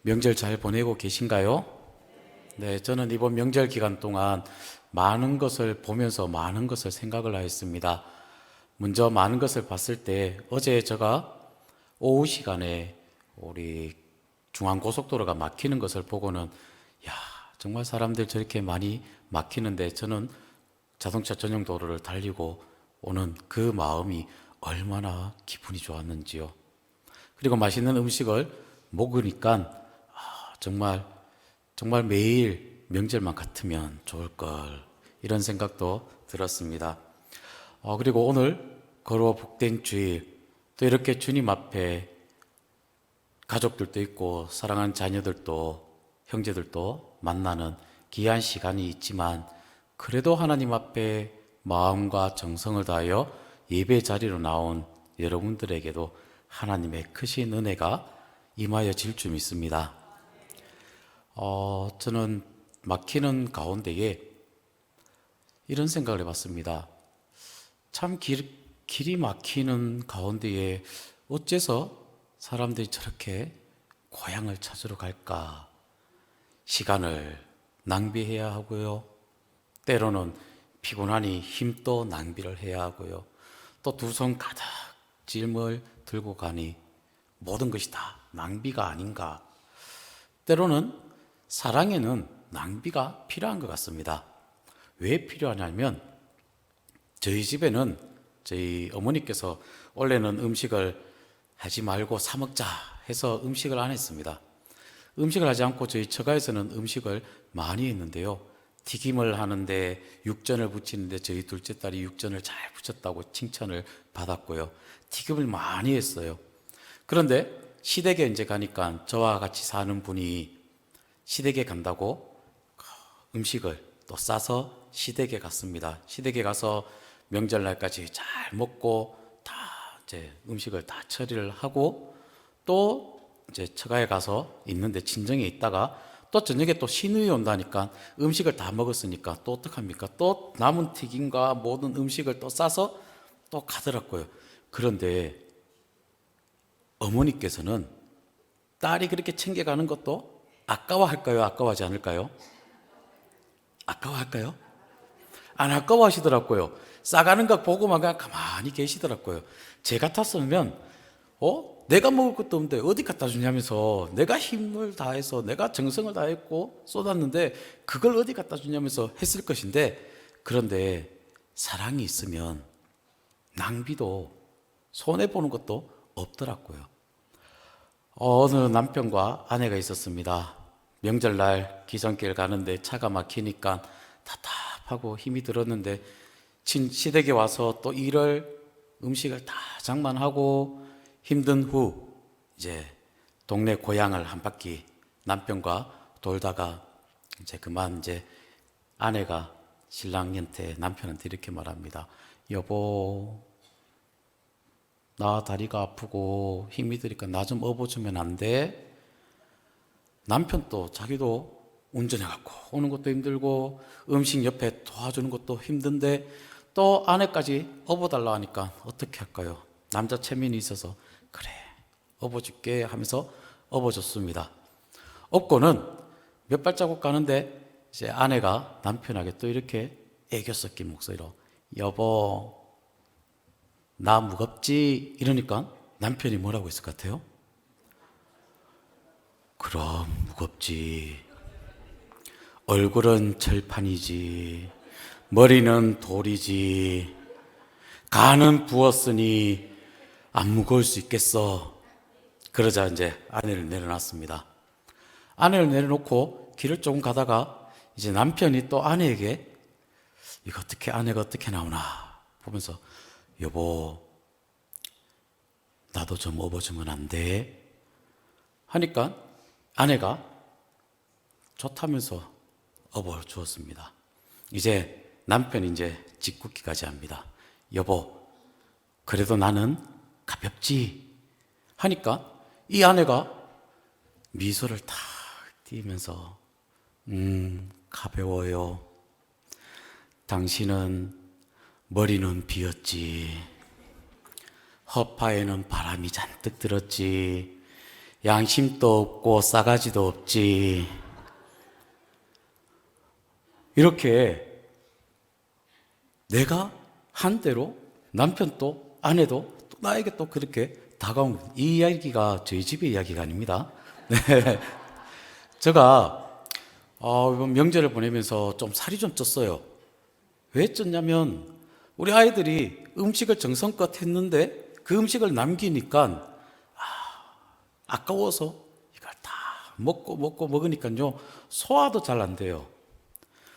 명절 잘 보내고 계신가요? 네, 저는 이번 명절 기간 동안 많은 것을 보면서 많은 것을 생각을 하였습니다. 먼저 많은 것을 봤을 때 어제 제가 오후 시간에 우리 중앙고속도로가 막히는 것을 보고는 야, 정말 사람들 저렇게 많이 막히는데 저는 자동차 전용 도로를 달리고 오는 그 마음이 얼마나 기분이 좋았는지요. 그리고 맛있는 음식을 먹으니까 정말 정말 매일 명절만 같으면 좋을 걸 이런 생각도 들었습니다. 그리고 오늘 거룩 복된 주일 또 이렇게 주님 앞에 가족들도 있고 사랑하는 자녀들도 형제들도 만나는 귀한 시간이 있지만 그래도 하나님 앞에 마음과 정성을 다하여 예배 자리로 나온 여러분들에게도 하나님의 크신 은혜가 임하여 질 줄 믿습니다. 저는 막히는 가운데에 이런 생각을 해봤습니다. 참 길이 막히는 가운데에 어째서 사람들이 저렇게 고향을 찾으러 갈까? 시간을 낭비해야 하고요. 때로는 피곤하니 힘도 낭비를 해야 하고요. 또 두 손 가득 짐을 들고 가니 모든 것이 다 낭비가 아닌가? 때로는 사랑에는 낭비가 필요한 것 같습니다. 왜 필요하냐면 저희 집에는 저희 어머니께서 원래는 음식을 하지 말고 사 먹자 해서 음식을 안 했습니다. 음식을 하지 않고 저희 처가에서는 음식을 많이 했는데요. 튀김을 하는데 육전을 부치는데 저희 둘째 딸이 육전을 잘 부쳤다고 칭찬을 받았고요. 튀김을 많이 했어요. 그런데 시댁에 이제 가니까 저와 같이 사는 분이 시댁에 간다고 음식을 또 싸서 시댁에 갔습니다. 시댁에 가서 명절날까지 잘 먹고 다 이제 음식을 다 처리를 하고 또 이제 처가에 가서 있는데 친정에 있다가 또 저녁에 또 시누이 온다니까 음식을 다 먹었으니까 또 어떡합니까? 또 남은 튀김과 모든 음식을 또 싸서 또 가더라고요. 그런데 어머니께서는 딸이 그렇게 챙겨가는 것도 아까워할까요? 아까워하지 않을까요? 아까워할까요? 안 아까워하시더라고요. 싸가는 거 보고만 그냥 가만히 계시더라고요. 제 같았으면 내가 먹을 것도 없는데 어디 갖다 주냐면서 내가 힘을 다해서 내가 정성을 다했고 쏟았는데 그걸 어디 갖다 주냐면서 했을 것인데 그런데 사랑이 있으면 낭비도 손해보는 것도 없더라고요. 어느 남편과 아내가 있었습니다. 명절날 기성길 가는데 차가 막히니까 답답하고 힘이 들었는데 시댁에 와서 또 일을 음식을 다 장만하고 힘든 후 이제 동네 고향을 한 바퀴 남편과 돌다가 이제 그만 이제 아내가 신랑한테 남편한테 이렇게 말합니다. 여보, 나 다리가 아프고 힘이 드니까 나 좀 업어주면 안 돼? 남편 또 자기도 운전해갖고 오는 것도 힘들고 음식 옆에 도와주는 것도 힘든데 또 아내까지 업어달라 하니까 어떻게 할까요? 남자 체면이 있어서 그래 업어줄게 하면서 업어줬습니다. 업고는 몇 발자국 가는데 이제 아내가 남편에게 또 이렇게 애교 섞인 목소리로 여보 나 무겁지? 이러니까 남편이 뭐라고 했을 것 같아요? 그럼 무겁지. 얼굴은 철판이지. 머리는 돌이지. 간은 부었으니 안 무거울 수 있겠어. 그러자 이제 아내를 내려놨습니다. 아내를 내려놓고 길을 조금 가다가 이제 남편이 또 아내에게 이거 어떻게 아내가 어떻게 나오나 보면서 여보 나도 좀 업어주면 안 돼? 하니까 아내가 좋다면서 업어주었습니다. 이제 남편이 이제 짓궂기까지 합니다. 여보 그래도 나는 가볍지? 하니까 이 아내가 미소를 탁 띄면서 가벼워요. 당신은 머리는 비었지. 허파에는 바람이 잔뜩 들었지. 양심도 없고 싸가지도 없지. 이렇게 내가 한 대로 남편도 아내도 또 나에게 또 그렇게 다가온, 이 이야기가 저희 집의 이야기가 아닙니다. 네. 제가 이번 명절을 보내면서 좀 살이 좀 쪘어요. 왜 쪘냐면 우리 아이들이 음식을 정성껏 했는데 그 음식을 남기니까 아까워서 이걸 다 먹으니까요 소화도 잘 안 돼요.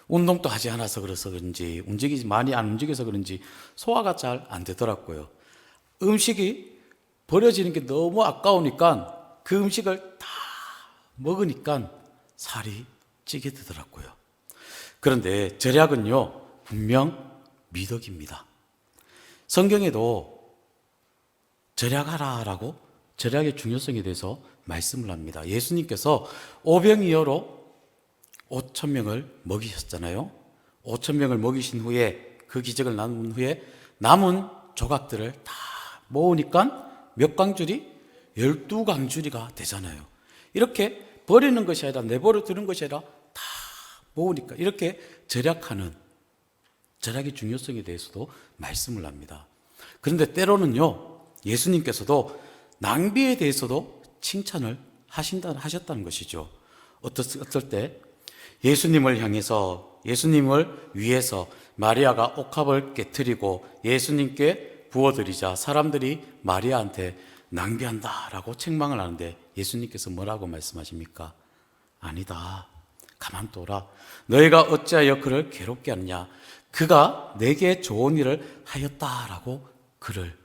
운동도 하지 않아서 그런지 많이 안 움직여서 그런지 소화가 잘 안 되더라고요. 음식이 버려지는 게 너무 아까우니까 그 음식을 다 먹으니까 살이 찌게 되더라고요. 그런데 절약은요 분명 미덕입니다. 성경에도 절약하라라고 절약의 중요성에 대해서 말씀을 합니다. 예수님께서 오병이어로 5,000명을 먹이셨잖아요. 5,000명을 먹이신 후에 그 기적을 나눈 후에 남은 조각들을 다 모으니까 몇 광줄이? 12광줄이가 되잖아요. 이렇게 버리는 것이 아니라 내버려 두는 것이 아니라 다 모으니까 이렇게 절약의 중요성에 대해서도 말씀을 합니다. 그런데 때로는요 예수님께서도 낭비에 대해서도 칭찬을 하셨다는 것이죠. 어떨 때 예수님을 위해서 마리아가 옥합을 깨트리고 예수님께 부어드리자 사람들이 마리아한테 낭비한다라고 책망을 하는데 예수님께서 뭐라고 말씀하십니까? 아니다. 가만둬라. 너희가 어찌하여 그를 괴롭게 하느냐? 그가 내게 좋은 일을 하였다라고 그를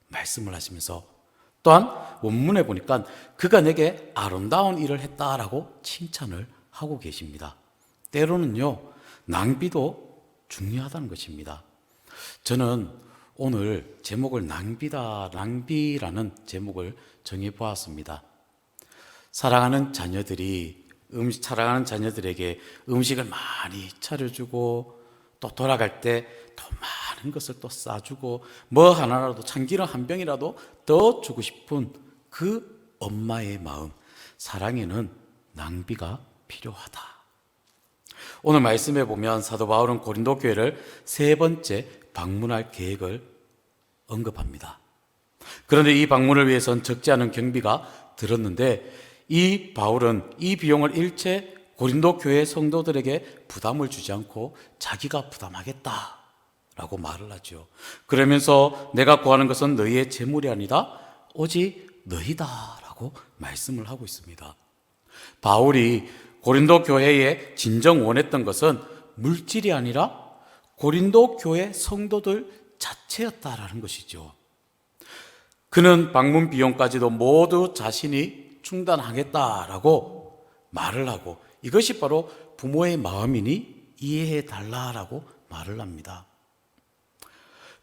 말씀을 하시면서 또한 원문에 보니까 그가 내게 아름다운 일을 했다라고 칭찬을 하고 계십니다. 때로는요 낭비도 중요하다는 것입니다. 저는 오늘 제목을 낭비라는 제목을 정해 보았습니다. 사랑하는 자녀들에게 음식을 많이 차려주고 또 돌아갈 때 더 많은 것을 또 싸주고 뭐 하나라도 참기름 한 병이라도 더 주고 싶은 그 엄마의 마음, 사랑에는 낭비가 필요하다. 오늘 말씀해 보면 사도 바울은 고린도 교회를 3번째 방문할 계획을 언급합니다. 그런데 이 방문을 위해선 적지 않은 경비가 들었는데 이 바울은 이 비용을 일체 고린도 교회 성도들에게 부담을 주지 않고 자기가 부담하겠다라고 말을 하죠. 그러면서 내가 구하는 것은 너희의 재물이 아니다 오직 너희다라고 말씀을 하고 있습니다. 바울이 고린도 교회에 진정 원했던 것은 물질이 아니라 고린도 교회 성도들 자체였다라는 것이죠. 그는 방문 비용까지도 모두 자신이 충당하겠다라고 말을 하고 이것이 바로 부모의 마음이니 이해해 달라라고 말을 합니다.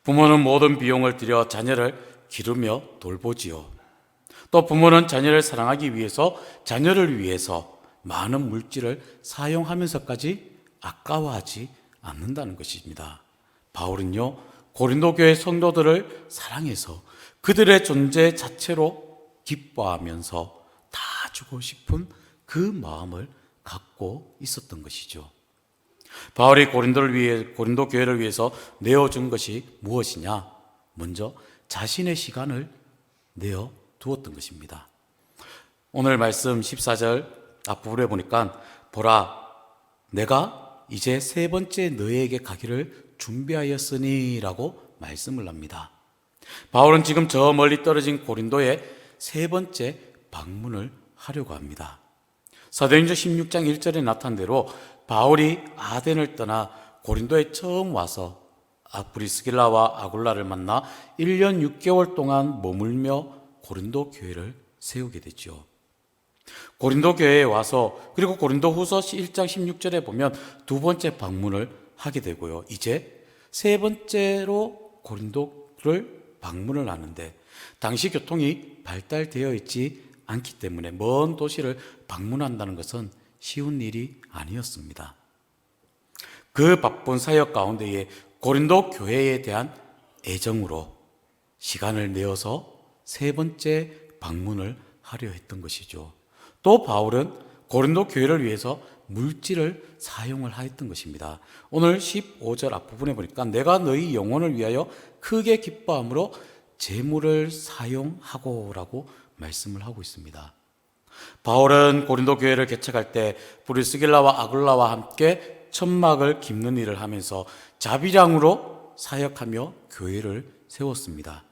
부모는 모든 비용을 들여 자녀를 기르며 돌보지요. 또 부모는 자녀를 사랑하기 위해서 자녀를 위해서 많은 물질을 사용하면서까지 아까워하지 않는다는 것입니다. 바울은요 고린도 교회 성도들을 사랑해서 그들의 존재 자체로 기뻐하면서 다 주고 싶은 그 마음을 갖고 있었던 것이죠. 바울이 고린도 교회를 위해서 내어준 것이 무엇이냐? 먼저 자신의 시간을 내어 두었던 것입니다. 오늘 말씀 14절 앞부분에 보니까 보라 내가 이제 3번째 너희에게 가기를 준비하였으니 라고 말씀을 합니다. 바울은 지금 저 멀리 떨어진 고린도에 3번째 방문을 하려고 합니다. 사도행전 16장 1절에 나타난 대로 바울이 아덴을 떠나 고린도에 처음 와서 브리스길라와 아굴라를 만나 1년 6개월 동안 머물며 고린도 교회를 세우게 됐죠. 고린도 교회에 와서 그리고 고린도후서 1장 16절에 보면 2번째 방문을 하게 되고요. 이제 3번째로 고린도를 방문을 하는데 당시 교통이 발달되어 있지 않기 때문에 먼 도시를 방문한다는 것은 쉬운 일이 아니었습니다. 그 바쁜 사역 가운데에 고린도 교회에 대한 애정으로 시간을 내어서 3번째 방문을 하려 했던 것이죠. 또 바울은 고린도 교회를 위해서 물질을 사용을 하였던 것입니다. 오늘 15절 앞부분에 보니까 내가 너희 영혼을 위하여 크게 기뻐함으로 재물을 사용하고라고 말씀을 하고 있습니다. 바울은 고린도 교회를 개척할 때 브리스길라와 아굴라와 함께 천막을 깁는 일을 하면서 자비량으로 사역하며 교회를 세웠습니다.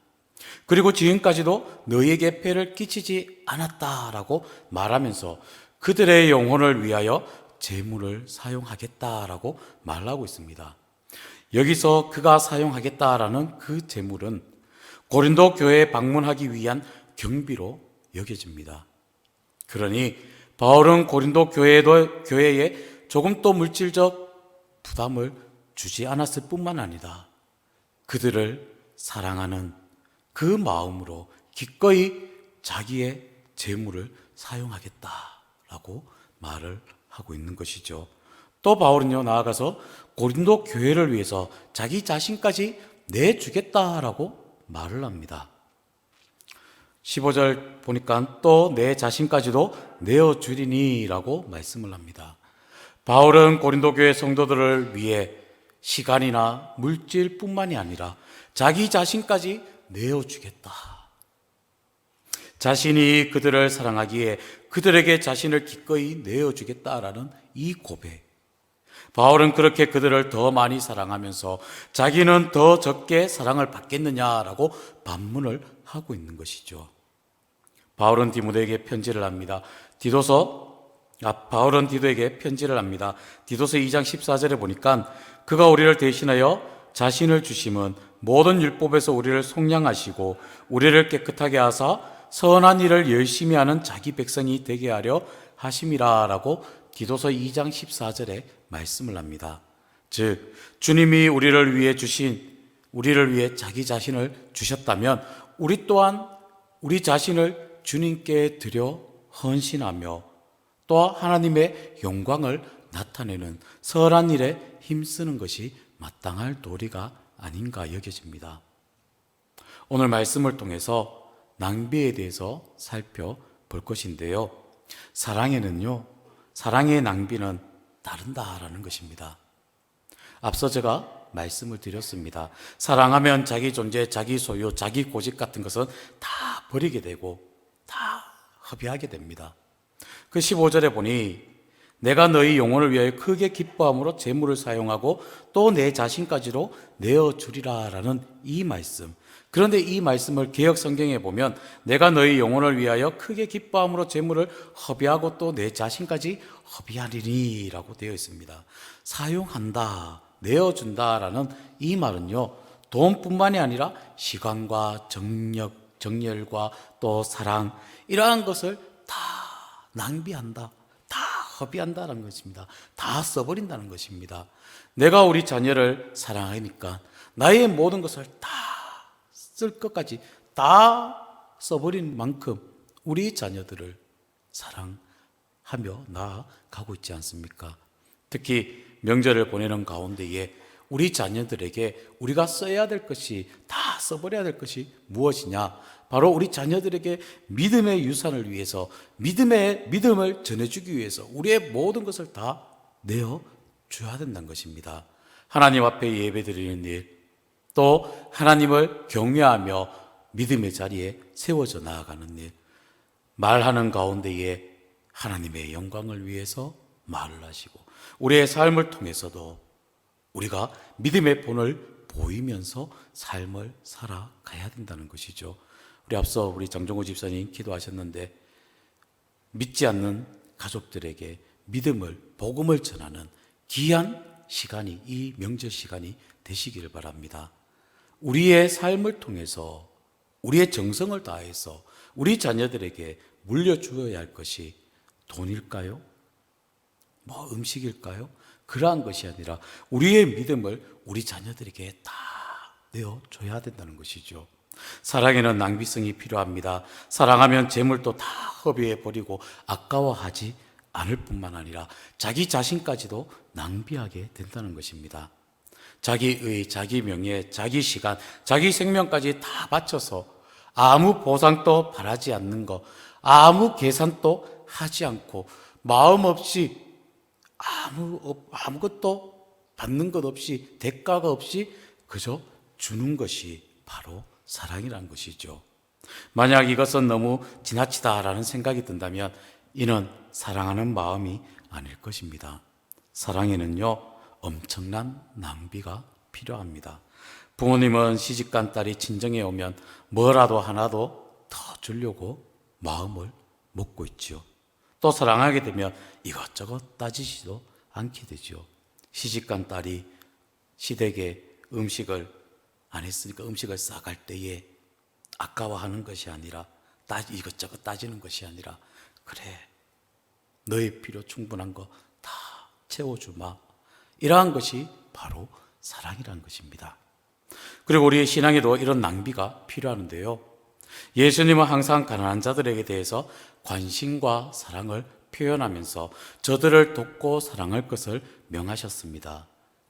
그리고 지금까지도 너희에게 폐를 끼치지 않았다라고 말하면서 그들의 영혼을 위하여 재물을 사용하겠다라고 말하고 있습니다. 여기서 그가 사용하겠다라는 그 재물은 고린도 교회에 방문하기 위한 경비로 여겨집니다. 그러니 바울은 고린도 교회에 조금도 물질적 부담을 주지 않았을 뿐만 아니라 그들을 사랑하는 그 마음으로 기꺼이 자기의 재물을 사용하겠다라고 말을 하고 있는 것이죠. 또 바울은요, 나아가서 고린도 교회를 위해서 자기 자신까지 내주겠다라고 말을 합니다. 15절 보니까 또 내 자신까지도 내어주리니 라고 말씀을 합니다. 바울은 고린도 교회 성도들을 위해 시간이나 물질뿐만이 아니라 자기 자신까지 내어주겠다. 자신이 그들을 사랑하기에 그들에게 자신을 기꺼이 내어주겠다라는 이 고백. 바울은 그렇게 그들을 더 많이 사랑하면서 자기는 더 적게 사랑을 받겠느냐라고 반문을 하고 있는 것이죠. 바울은 디모데에게 편지를 합니다. 바울은 디도에게 편지를 합니다. 디도서 2장 14절에 보니까 그가 우리를 대신하여 자신을 주심은 모든 율법에서 우리를 속량하시고 우리를 깨끗하게 하사 선한 일을 열심히 하는 자기 백성이 되게 하려 하심이라 라고 디도서 2장 14절에 말씀을 합니다. 즉 주님이 우리를 위해 자기 자신을 주셨다면 우리 또한 우리 자신을 주님께 드려 헌신하며 또 하나님의 영광을 나타내는 선한 일에 힘쓰는 것이 마땅할 도리가 아닌가 여겨집니다. 오늘 말씀을 통해서 낭비에 대해서 살펴볼 것인데요. 사랑의 낭비는 다른다라는 것입니다. 앞서 제가 말씀을 드렸습니다. 사랑하면 자기 존재, 자기 소유, 자기 고집 같은 것은 다 버리게 되고 다 허비하게 됩니다. 그 15절에 보니 내가 너희 영혼을 위하여 크게 기뻐함으로 재물을 사용하고 또 내 자신까지로 내어주리라 라는 이 말씀. 그런데 이 말씀을 개역 성경에 보면 내가 너희 영혼을 위하여 크게 기뻐함으로 재물을 허비하고 또 내 자신까지 허비하리니 라고 되어 있습니다. 사용한다, 내어준다라는 이 말은요, 돈뿐만이 아니라 시간과 정열과 또 사랑, 이러한 것을 다 낭비한다, 다 허비한다는 것입니다. 다 써버린다는 것입니다. 내가 우리 자녀를 사랑하니까 나의 모든 것을 다 쓸 것까지 다 써버린 만큼 우리 자녀들을 사랑하며 나아가고 있지 않습니까? 특히 명절을 보내는 가운데에 우리 자녀들에게 우리가 써야 될 것이, 다 써버려야 될 것이 무엇이냐? 바로 우리 자녀들에게 믿음의 유산을 위해서, 믿음을 전해주기 위해서 우리의 모든 것을 다 내어줘야 된다는 것입니다. 하나님 앞에 예배드리는 일, 또 하나님을 경외하며 믿음의 자리에 세워져 나아가는 일, 말하는 가운데에 하나님의 영광을 위해서 말을 하시고 우리의 삶을 통해서도 우리가 믿음의 본을 보이면서 삶을 살아가야 된다는 것이죠. 앞서 우리 장종호 집사님 기도하셨는데 믿지 않는 가족들에게 복음을 전하는 귀한 시간이, 이 명절 시간이 되시기를 바랍니다. 우리의 삶을 통해서 우리의 정성을 다해서 우리 자녀들에게 물려주어야 할 것이 돈일까요? 음식일까요? 그러한 것이 아니라 우리의 믿음을 우리 자녀들에게 다 내어줘야 된다는 것이죠. 사랑에는 낭비성이 필요합니다. 사랑하면 재물도 다 허비해버리고 아까워하지 않을 뿐만 아니라 자기 자신까지도 낭비하게 된다는 것입니다. 자기의, 자기 명예, 자기 시간, 자기 생명까지 다 바쳐서 아무 보상도 바라지 않는 것, 아무 계산도 하지 않고 마음 없이 아무것도 받는 것 없이 대가가 없이 그저 주는 것이 바로 사랑이라는 것이죠. 만약 이것은 너무 지나치다라는 생각이 든다면 이는 사랑하는 마음이 아닐 것입니다. 사랑에는요, 엄청난 낭비가 필요합니다. 부모님은 시집간 딸이 친정에 오면 뭐라도 하나도 더 주려고 마음을 먹고 있지요. 또 사랑하게 되면 이것저것 따지지도 않게 되죠. 시집간 딸이 시댁에 음식을 안 했으니까 음식을 싸갈 때에 아까워하는 것이 아니라 이것저것 따지는 것이 아니라 그래, 너의 필요 충분한 거 다 채워주마. 이러한 것이 바로 사랑이라는 것입니다. 그리고 우리의 신앙에도 이런 낭비가 필요하는데요. 예수님은 항상 가난한 자들에게 대해서 관심과 사랑을 표현하면서 저들을 돕고 사랑할 것을 명하셨습니다.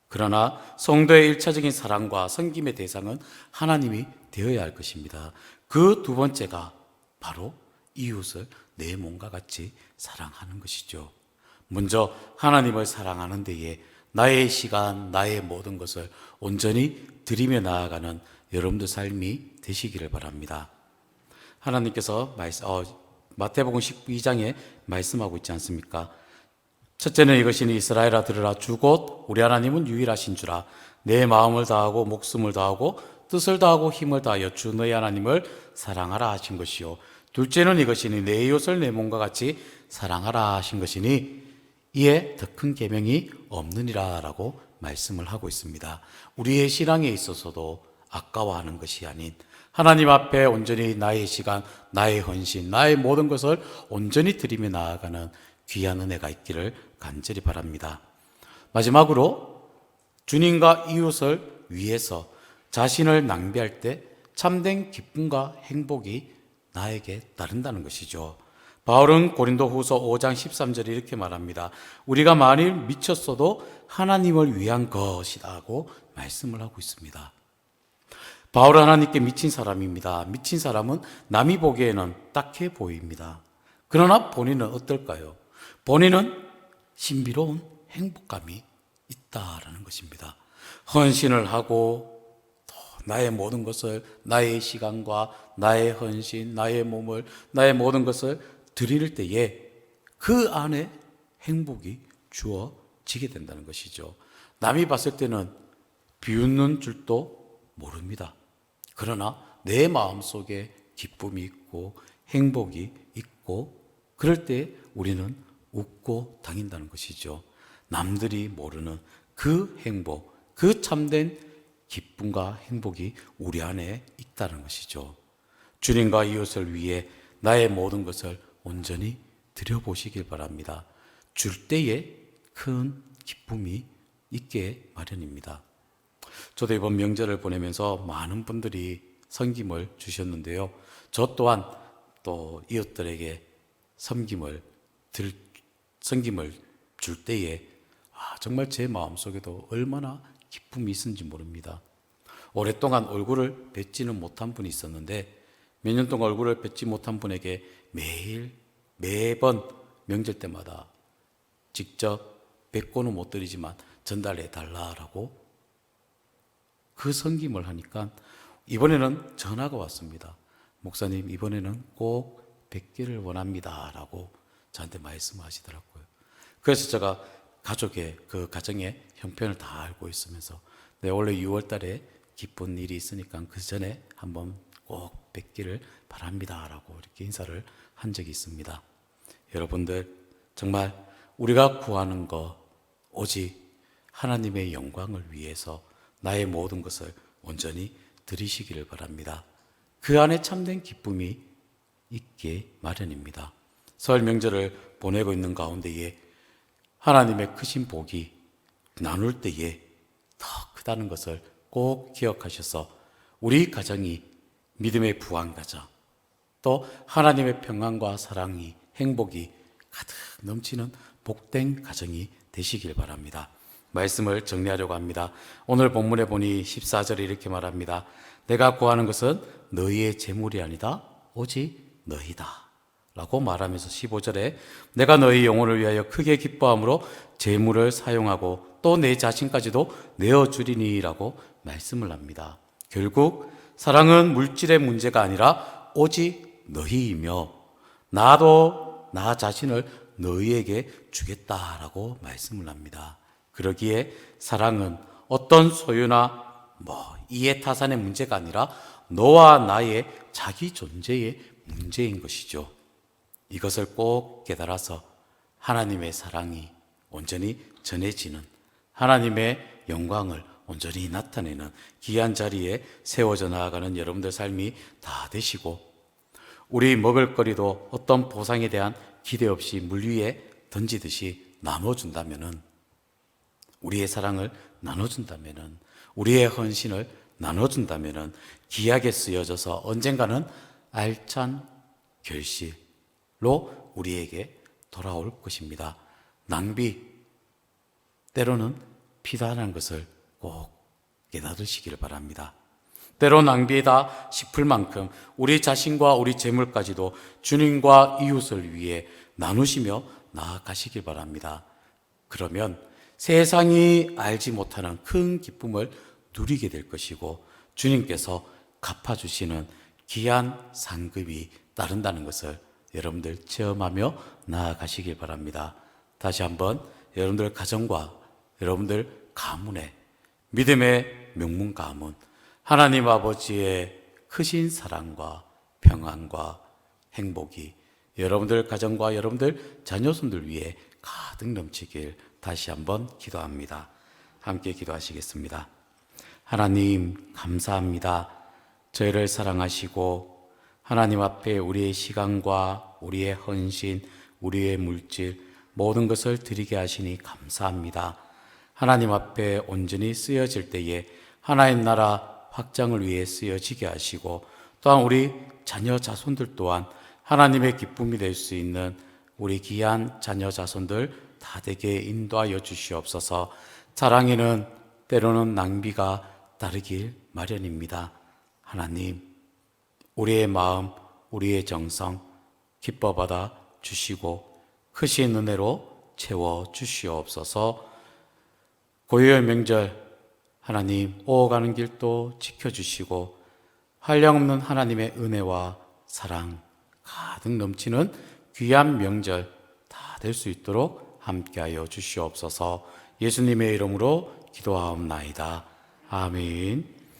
그러나 성도의 1차적인 사랑과 섬김의 대상은 하나님이 되어야 할 것입니다. 그 두 번째가 바로 이웃을 내 몸과 같이 사랑하는 것이죠. 먼저 하나님을 사랑하는 데에 나의 시간, 나의 모든 것을 온전히 드리며 나아가는 여러분들 삶이 되시기를 바랍니다. 하나님께서 마태복음 12장에 말씀하고 있지 않습니까? 첫째는 이것이니 이스라엘아 들으라. 주곧 우리 하나님은 유일하신 주라. 내 마음을 다하고 목숨을 다하고 뜻을 다하고 힘을 다하여 주 너희 하나님을 사랑하라 하신 것이요. 둘째는 이것이니 내 이웃을 내 몸과 같이 사랑하라 하신 것이니 이에 더 큰 계명이 없느니라 라고 말씀을 하고 있습니다. 우리의 신앙에 있어서도 아까워하는 것이 아닌 하나님 앞에 온전히 나의 시간, 나의 헌신, 나의 모든 것을 온전히 드리며 나아가는 귀한 은혜가 있기를 간절히 바랍니다. 마지막으로 주님과 이웃을 위해서 자신을 낭비할 때 참된 기쁨과 행복이 나에게 따른다는 것이죠. 바울은 고린도후서 5장 13절에 이렇게 말합니다. 우리가 만일 미쳤어도 하나님을 위한 것이라고 말씀을 하고 있습니다. 바울은 하나님께 미친 사람입니다. 미친 사람은 남이 보기에는 딱해 보입니다. 그러나 본인은 어떨까요? 본인은 신비로운 행복감이 있다라는 것입니다. 헌신을 하고 또 나의 모든 것을, 나의 시간과 나의 헌신, 나의 몸을, 나의 모든 것을 드릴 때에 그 안에 행복이 주어지게 된다는 것이죠. 남이 봤을 때는 비웃는 줄도 모릅니다. 그러나 내 마음속에 기쁨이 있고 행복이 있고 그럴 때 우리는 웃고 당긴다는 것이죠. 남들이 모르는 그 행복, 그 참된 기쁨과 행복이 우리 안에 있다는 것이죠. 주님과 이웃을 위해 나의 모든 것을 온전히 드려보시길 바랍니다. 줄 때에 큰 기쁨이 있게 마련입니다. 저도 이번 명절을 보내면서 많은 분들이 섬김을 주셨는데요. 저 또한 또 이웃들에게 섬김을 줄 때에 정말 제 마음속에도 얼마나 기쁨이 있는지 모릅니다. 오랫동안 얼굴을 뵙지는 못한 분이 있었는데 몇 년 동안 얼굴을 뵙지 못한 분에게 매번 명절 때마다 직접 뵙고는 못 드리지만 전달해 달라라고 그 섬김을 하니까 이번에는 전화가 왔습니다. 목사님, 이번에는 꼭 뵙기를 원합니다 라고 저한테 말씀하시더라고요. 그래서 제가 그 가정의 형편을 다 알고 있으면서 원래 6월 달에 기쁜 일이 있으니까 그 전에 한번 꼭 뵙기를 바랍니다 라고 이렇게 인사를 한 적이 있습니다. 여러분들, 정말 우리가 구하는 것 오직 하나님의 영광을 위해서 나의 모든 것을 온전히 드리시기를 바랍니다. 그 안에 참된 기쁨이 있게 마련입니다. 설 명절을 보내고 있는 가운데에 하나님의 크신 복이 나눌 때에 더 크다는 것을 꼭 기억하셔서 우리 가정이 믿음의 부한 가정, 또 하나님의 평안과 사랑이, 행복이 가득 넘치는 복된 가정이 되시길 바랍니다. 말씀을 정리하려고 합니다. 오늘 본문에 보니 14절에 이렇게 말합니다. 내가 구하는 것은 너희의 재물이 아니다 오직 너희다 라고 말하면서 15절에 내가 너희 영혼을 위하여 크게 기뻐함으로 재물을 사용하고 또 내 자신까지도 내어주리니 라고 말씀을 합니다. 결국 사랑은 물질의 문제가 아니라 오직 너희이며 나도 나 자신을 너희에게 주겠다라고 말씀을 합니다. 그러기에 사랑은 어떤 소유나 이해타산의 문제가 아니라 너와 나의 자기 존재의 문제인 것이죠. 이것을 꼭 깨달아서 하나님의 사랑이 온전히 전해지는, 하나님의 영광을 온전히 나타내는 귀한 자리에 세워져 나아가는 여러분들 삶이 다 되시고, 우리 먹을거리도 어떤 보상에 대한 기대 없이 물 위에 던지듯이 나눠준다면은, 우리의 사랑을 나눠준다면은, 우리의 헌신을 나눠준다면은 귀하게 쓰여져서 언젠가는 알찬 결실로 우리에게 돌아올 것입니다. 낭비, 때로는 피다라는 것을 꼭 깨달으시기를 바랍니다. 때로 낭비다 싶을 만큼 우리 자신과 우리 재물까지도 주님과 이웃을 위해 나누시며 나아가시길 바랍니다. 그러면 세상이 알지 못하는 큰 기쁨을 누리게 될 것이고 주님께서 갚아주시는 귀한 상급이 따른다는 것을 여러분들 체험하며 나아가시길 바랍니다. 다시 한번 여러분들 가정과 여러분들 가문에 믿음의 명문 가문, 하나님 아버지의 크신 사랑과 평안과 행복이 여러분들 가정과 여러분들 자녀손들 위해 가득 넘치길 다시 한번 기도합니다. 함께 기도하시겠습니다. 하나님 감사합니다. 저희를 사랑하시고 하나님 앞에 우리의 시간과 우리의 헌신, 우리의 물질 모든 것을 드리게 하시니 감사합니다. 하나님 앞에 온전히 쓰여질 때에 하나님 나라 확장을 위해 쓰여지게 하시고 또한 우리 자녀 자손들 또한 하나님의 기쁨이 될 수 있는 우리 귀한 자녀 자손들 다 되게 인도하여 주시옵소서. 사랑에는 때로는 낭비가 따르길 마련입니다. 하나님, 우리의 마음, 우리의 정성 기뻐받아 주시고 크신 은혜로 채워 주시옵소서. 고요의 명절 하나님 오가는 길도 지켜주시고 한량없는 하나님의 은혜와 사랑 가득 넘치는 귀한 명절 다 될 수 있도록 함께하여 주시옵소서. 예수님의 이름으로 기도하옵나이다. 아멘.